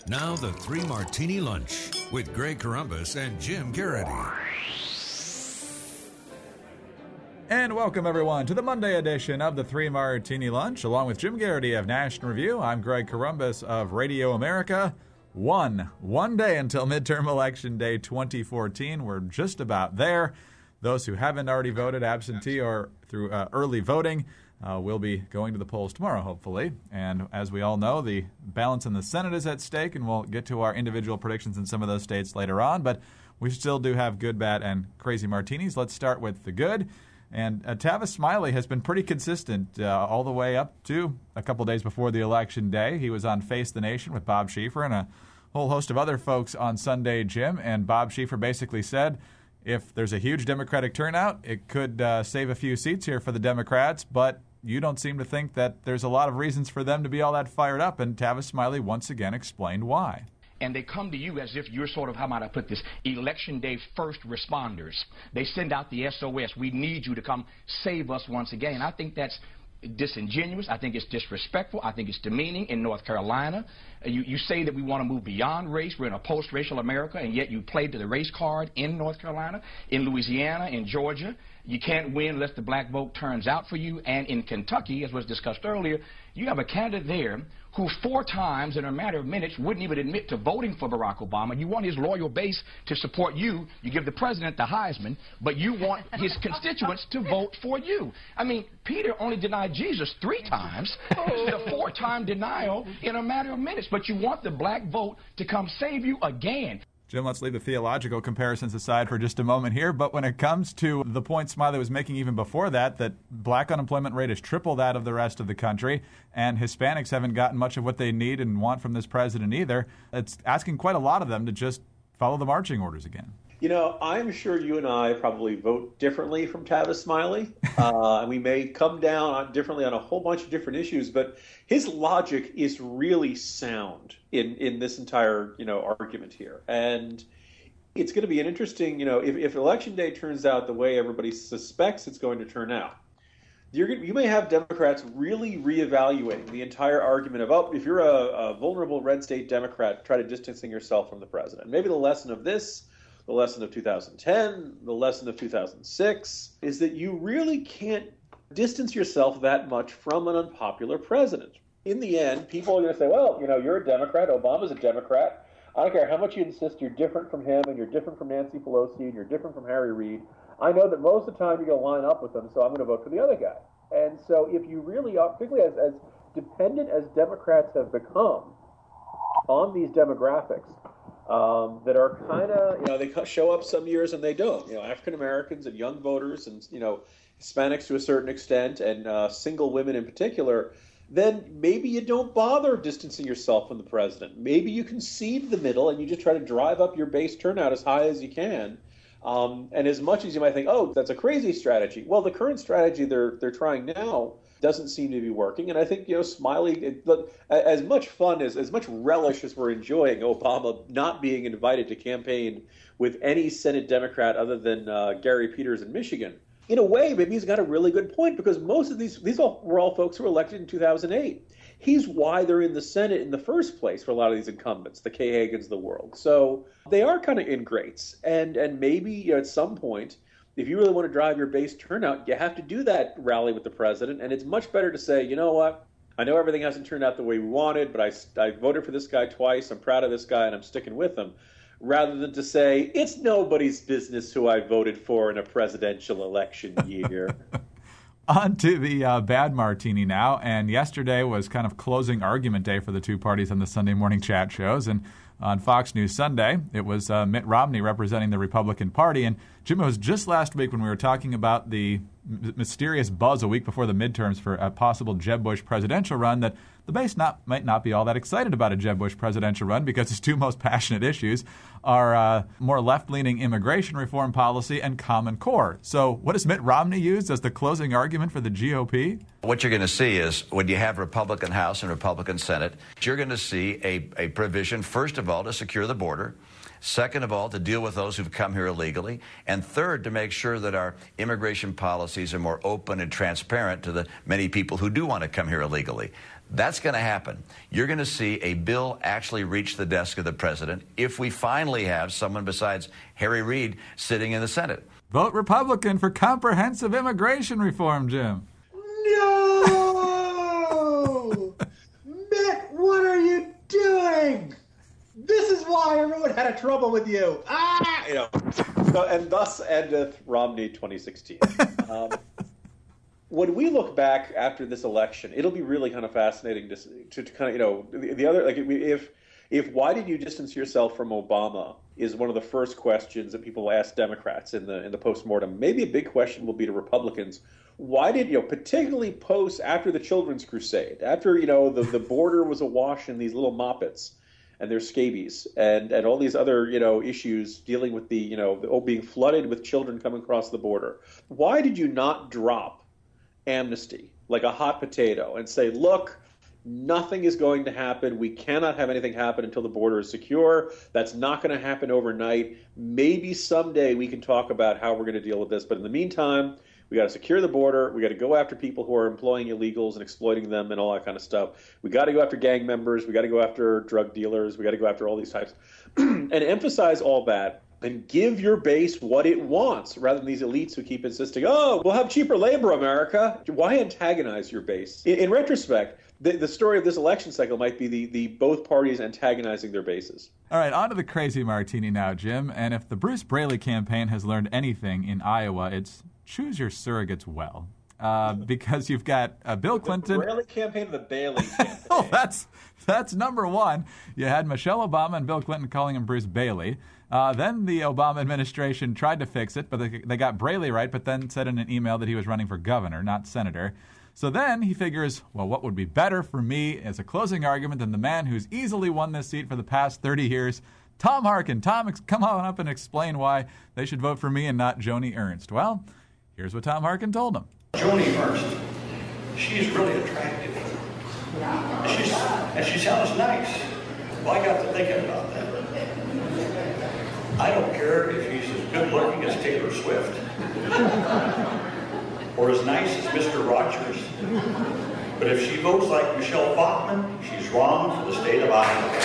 Now the Three Martini Lunch with Greg Corombos and Jim Geraghty. And welcome, everyone, to the Monday edition of the Three Martini Lunch. Along with Jim Geraghty of National Review, I'm Greg Corombos of Radio America. One day until midterm election day 2014. We're just about there. Those who haven't already voted absentee or through early voting will be going to the polls tomorrow, hopefully. And as we all know, the balance in the Senate is at stake, and we'll get to our individual predictions in some of those states later on. But we still do have good, bad, and crazy martinis. Let's start with the good. And Tavis Smiley has been pretty consistent all the way up to a couple days before the election day. He was on Face the Nation with Bob Schieffer and a whole host of other folks on Sunday, Jim. And Bob Schieffer basically said, if there's a huge Democratic turnout, it could save a few seats here for the Democrats, but you don't seem to think that there's a lot of reasons for them to be all that fired up. And Tavis Smiley once again explained why. And they come to you as if you're sort of, how might I put this, election day first responders. They send out the SOS. We need you to come save us once again. I think that's disingenuous. I think it's disrespectful. I think it's demeaning in North Carolina. You say that we want to move beyond race. We're in a post-racial America, and yet you played to the race card in North Carolina, in Louisiana, in Georgia. You can't win unless the black vote turns out for you. And in Kentucky, as was discussed earlier, you have a candidate there who 4 times in a matter of minutes wouldn't even admit to voting for Barack Obama. You want his loyal base to support you. You give the president the Heisman, but you want his constituents to vote for you. I mean, Peter only denied Jesus 3 times. It's a 4-time denial in a matter of minutes, but you want the black vote to come save you again. Jim, let's leave the theological comparisons aside for just a moment here. But when it comes to the point Smiley was making even before that black unemployment rate is triple that of the rest of the country, and Hispanics haven't gotten much of what they need and want from this president either, it's asking quite a lot of them to just follow the marching orders again. You know, I'm sure you and I probably vote differently from Tavis Smiley. And we may come down differently on a whole bunch of different issues, but his logic is really sound in this entire, argument here. And it's going to be an interesting, if Election Day turns out the way everybody suspects it's going to turn out, you may have Democrats really reevaluating the entire argument of, if you're a vulnerable red state Democrat, try to distancing yourself from the president. Maybe the lesson of this, the lesson of 2010, the lesson of 2006, is that you really can't distance yourself that much from an unpopular president. In the end, people are going to say, well, you're a Democrat, Obama's a Democrat. I don't care how much you insist you're different from him and you're different from Nancy Pelosi and you're different from Harry Reid. I know that most of the time you're going to line up with them, so I'm going to vote for the other guy. And so if you really are, particularly as dependent as Democrats have become on these demographics, that are kind of, they show up some years and they don't. African Americans and young voters and, Hispanics to a certain extent and single women in particular, then maybe you don't bother distancing yourself from the president. Maybe you concede the middle and you just try to drive up your base turnout as high as you can. And as much as you might think, oh, that's a crazy strategy. Well, the current strategy they're trying now doesn't seem to be working. And I think, Smiley, as much fun, as much relish as we're enjoying Obama not being invited to campaign with any Senate Democrat other than Gary Peters in Michigan, in a way, maybe he's got a really good point because most of these were all folks who were elected in 2008. He's why they're in the Senate in the first place for a lot of these incumbents, the Kay Hagans of the world. So they are kind of ingrates. And maybe at some point, if you really want to drive your base turnout, you have to do that rally with the president. And it's much better to say, you know what? I know everything hasn't turned out the way we wanted, but I voted for this guy twice. I'm proud of this guy, and I'm sticking with him. Rather than to say, it's nobody's business who I voted for in a presidential election year. On to the bad martini now. And yesterday was kind of closing argument day for the two parties on the Sunday morning chat shows. And on Fox News Sunday, it was Mitt Romney representing the Republican Party. And Jim, it was just last week when we were talking about the mysterious buzz a week before the midterms for a possible Jeb Bush presidential run that the base might not be all that excited about a Jeb Bush presidential run because his two most passionate issues are more left-leaning immigration reform policy and Common Core. So what does Mitt Romney use as the closing argument for the GOP? What you're going to see is when you have Republican House and Republican Senate, you're going to see a provision, first of all, to secure the border. Second of all, to deal with those who've come here illegally. And third, to make sure that our immigration policies are more open and transparent to the many people who do want to come here illegally. That's going to happen. You're going to see a bill actually reach the desk of the president if we finally have someone besides Harry Reid sitting in the Senate. Vote Republican for comprehensive immigration reform, Jim. No! Mitt, what are you doing? This is why everyone had trouble with you. So, and thus endeth Romney 2016. When we look back after this election, it'll be really kind of fascinating to kind of, the other, like, if why did you distance yourself from Obama is one of the first questions that people ask Democrats in the postmortem. Maybe a big question will be to Republicans. Why did, particularly post after the Children's Crusade, after, the border was awash in these little moppets and their scabies and all these other, issues dealing with the being flooded with children coming across the border. Why did you not drop amnesty like a hot potato and say, look, nothing is going to happen. We cannot have anything happen until the border is secure. That's not going to happen overnight. Maybe someday we can talk about how we're going to deal with this. But in the meantime, we got to secure the border. We got to go after people who are employing illegals and exploiting them and all that kind of stuff. We got to go after gang members. We got to go after drug dealers. We got to go after all these types and emphasize all that and give your base what it wants rather than these elites who keep insisting, oh, we'll have cheaper labor, America. Why antagonize your base? In retrospect, the story of this election cycle might be the both parties antagonizing their bases. All right, on to the crazy martini now, Jim. And if the Bruce Braley campaign has learned anything in Iowa, it's choose your surrogates well. Because you've got Bill Clinton. The Braley campaign or the Bailey campaign? Oh, that's number one. You had Michelle Obama and Bill Clinton calling him Bruce Bailey. Then the Obama administration tried to fix it, but they got Braley right, but then said in an email that he was running for governor, not senator. So then he figures, well, what would be better for me as a closing argument than the man who's easily won this seat for the past 30 years, Tom Harkin. Tom, come on up and explain why they should vote for me and not Joni Ernst. Well, here's what Tom Harkin told them. Joni Ernst, she's really attractive. And she sounds nice. Well, I got to thinking about that. I don't care if she's as good looking as Taylor Swift or as nice as Mr. Rogers. But if she votes like Michelle Bachmann, she's wrong for the state of Iowa.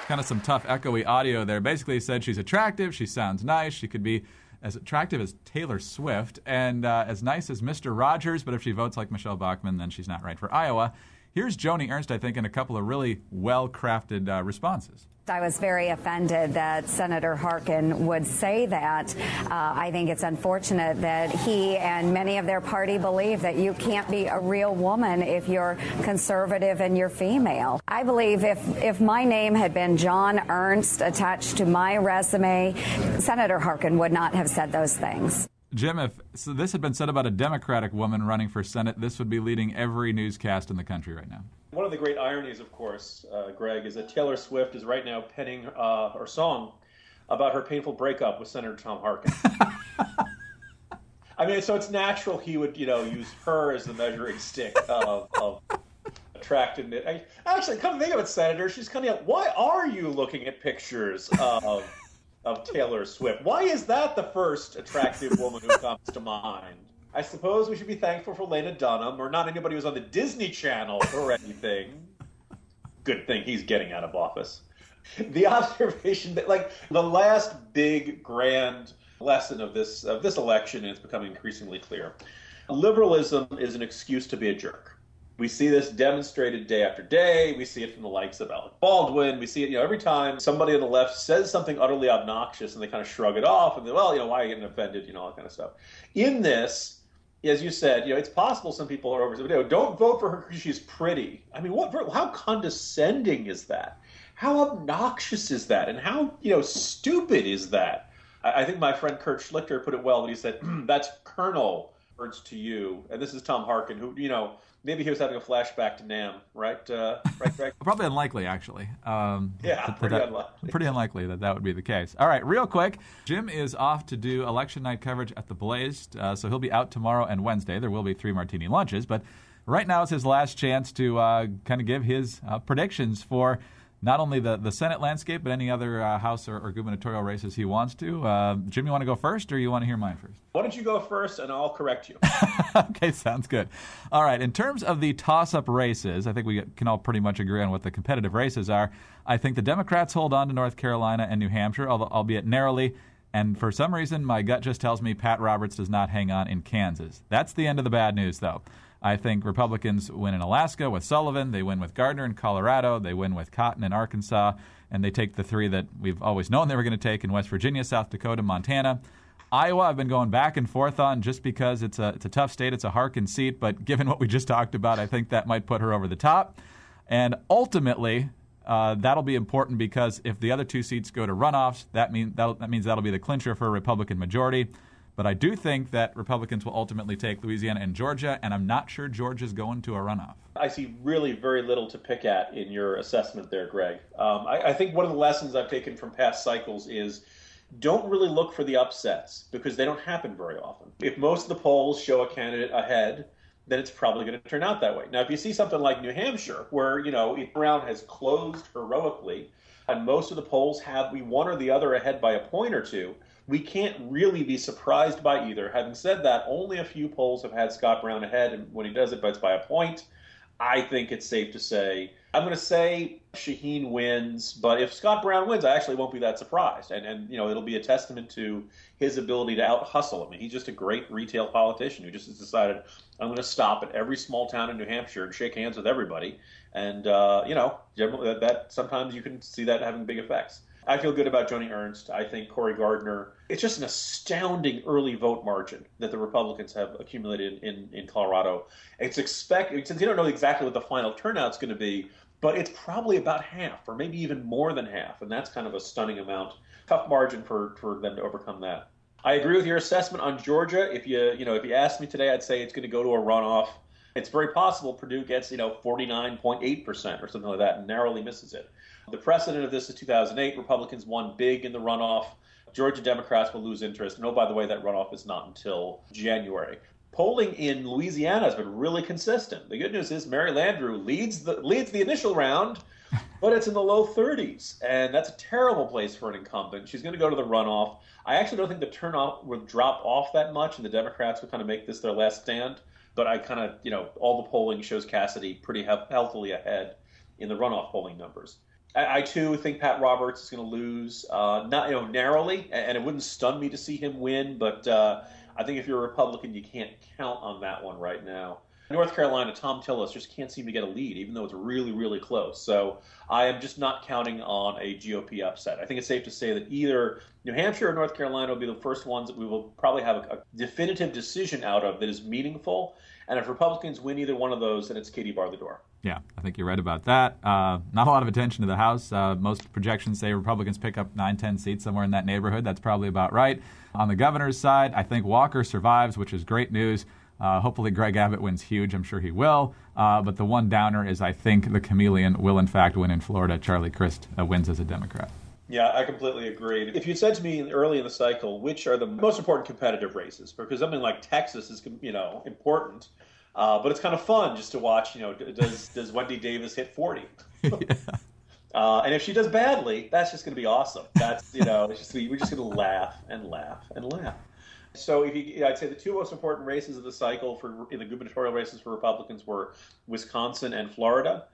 Kind of some tough, echoey audio there. Basically, he said she's attractive, she sounds nice, she could be as attractive as Taylor Swift and as nice as Mr. Rogers, but if she votes like Michelle Bachmann, then she's not right for Iowa. Here's Joni Ernst, I think, in a couple of really well-crafted responses. I was very offended that Senator Harkin would say that. I think it's unfortunate that he and many of their party believe that you can't be a real woman if you're conservative and you're female. I believe if my name had been John Ernst attached to my resume, Senator Harkin would not have said those things. Jim, if this had been said about a Democratic woman running for Senate, this would be leading every newscast in the country right now. One of the great ironies, of course, Greg, is that Taylor Swift is right now penning her song about her painful breakup with Senator Tom Harkin. I mean, so it's natural he would, use her as the measuring stick of attractiveness. Actually, come to think of it, Senator, she's kind of, why are you looking at pictures of Taylor Swift? Why is that the first attractive woman who comes to mind? I suppose we should be thankful for Lena Dunham, or not anybody who's on the Disney Channel or anything. Good thing he's getting out of office. The observation that, like, the last big, grand lesson of this election, and it's becoming increasingly clear, liberalism is an excuse to be a jerk. We see this demonstrated day after day. We see it from the likes of Alec Baldwin. We see it, every time somebody on the left says something utterly obnoxious and they kind of shrug it off and they, why are you getting offended, all that kind of stuff. In this, as you said, it's possible some people are over. Don't vote for her because she's pretty. I mean, how condescending is that? How obnoxious is that? And how, stupid is that? I think my friend Kurt Schlichter put it well when he said, that's Colonel Ernst to you. And this is Tom Harkin, who, maybe he was having a flashback to Nam, right, Greg? Probably unlikely, actually. Pretty unlikely. Pretty unlikely that would be the case. All right, real quick, Jim is off to do election night coverage at the Blaze, so he'll be out tomorrow and Wednesday. There will be 3 martini lunches, but right now is his last chance to kind of give his predictions for not only the Senate landscape, but any other House or gubernatorial races he wants to. Jim, you want to go first, or you want to hear mine first? Why don't you go first, and I'll correct you. Okay, sounds good. All right, in terms of the toss-up races, I think we can all pretty much agree on what the competitive races are. I think the Democrats hold on to North Carolina and New Hampshire, albeit narrowly. And for some reason, my gut just tells me Pat Roberts does not hang on in Kansas. That's the end of the bad news, though. I think Republicans win in Alaska with Sullivan. They win with Gardner in Colorado. They win with Cotton in Arkansas. And they take the three that we've always known they were going to take in West Virginia, South Dakota, Montana. Iowa, I've been going back and forth on just because it's a tough state. It's a Harkin seat. But given what we just talked about, I think that might put her over the top. And ultimately, that'll be important because if the other two seats go to runoffs, that means that'll be the clincher for a Republican majority. But I do think that Republicans will ultimately take Louisiana and Georgia, and I'm not sure Georgia's going to a runoff. I see really very little to pick at in your assessment there, Greg. I think one of the lessons I've taken from past cycles is don't really look for the upsets because they don't happen very often. If most of the polls show a candidate ahead, then it's probably going to turn out that way. Now, if you see something like New Hampshire, where, Brown has closed heroically, and most of the polls have one or the other ahead by a point or two, we can't really be surprised by either. Having said that, only a few polls have had Scott Brown ahead, and when he does it, but it's by a point. I think it's safe to say, I'm going to say Shaheen wins, but if Scott Brown wins, I actually won't be that surprised. And it'll be a testament to his ability to out-hustle. I mean, he's just a great retail politician who just has decided, I'm going to stop at every small town in New Hampshire and shake hands with everybody. And, generally, that sometimes you can see that having big effects. I feel good about Joni Ernst. I think Cory Gardner. It's just an astounding early vote margin that the Republicans have accumulated in Colorado. It's expected, since you don't know exactly what the final turnout's going to be, but it's probably about half or maybe even more than half. And that's kind of a stunning amount. Tough margin for them to overcome that. I agree with your assessment on Georgia. If you asked me today, I'd say it's going to go to a runoff. It's very possible Purdue gets 49.8% or something like that and narrowly misses it. The precedent of this is 2008. Republicans won big in the runoff. Georgia Democrats will lose interest. And oh, by the way, that runoff is not until January. Polling in Louisiana has been really consistent. The good news is Mary Landrieu leads the initial round, but it's in the low 30s. And that's a terrible place for an incumbent. She's going to go to the runoff. I actually don't think the turnout will drop off that much, and the Democrats will kind of make this their last stand. But I kind of, all the polling shows Cassidy pretty healthily ahead in the runoff polling numbers. I too think Pat Roberts is going to lose, not narrowly, and it wouldn't stun me to see him win. But I think if you're a Republican, you can't count on that one right now. North Carolina, Tom Tillis just can't seem to get a lead, even though it's really, really close. So I am just not counting on a GOP upset. I think it's safe to say that either New Hampshire or North Carolina will be the first ones that we will probably have a definitive decision out of that is meaningful. And if Republicans win either one of those, then it's Katie bar the door. Yeah, I think you're right about that. Not a lot of attention to the House. Most projections say Republicans pick up 9-10 seats, somewhere in that neighborhood. That's probably about right. On the governor's side, I think Walker survives, which is great news. Hopefully Greg Abbott wins huge. I'm sure he will. But the one downer is I think the chameleon will, in fact, win in Florida. Charlie Crist wins as a Democrat. Yeah, I completely agree. If you'd said to me early in the cycle, which are the most important competitive races, because something like Texas is, important, but it's kind of fun just to watch, does Wendy Davis hit 40? Yeah. And if she does badly, that's just going to be awesome. That's, we're just going to laugh and laugh and laugh. So I'd say the two most important races of the cycle in the gubernatorial races for Republicans were Wisconsin and Florida.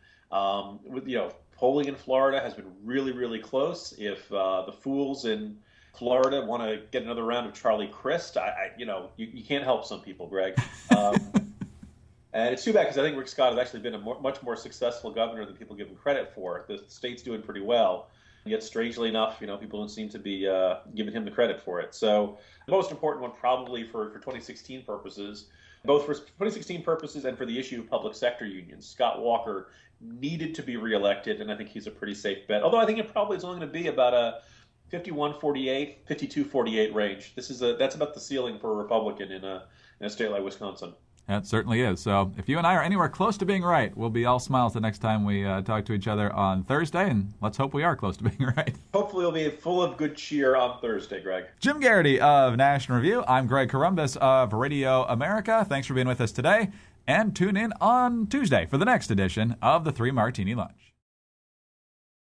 Polling in Florida has been really, really close. If the fools in Florida want to get another round of Charlie Crist, you can't help some people, Greg. And it's too bad because I think Rick Scott has actually been a much more successful governor than people give him credit for. The state's doing pretty well. Yet, strangely enough, people don't seem to be giving him the credit for it. So the most important one probably for 2016 purposes, both for 2016 purposes and for the issue of public sector unions, Scott Walker needed to be reelected, and I think he's a pretty safe bet. Although I think it probably is only going to be about a 51-48, 52-48 range. That's about the ceiling for a Republican in a state like Wisconsin. That certainly is. So if you and I are anywhere close to being right, we'll be all smiles the next time we talk to each other on Thursday, and let's hope we are close to being right. Hopefully we'll be full of good cheer on Thursday, Greg. Jim Geraghty of National Review. I'm Greg Corombos of Radio America. Thanks for being with us today, and tune in on Tuesday for the next edition of the 3 Martini Lunch.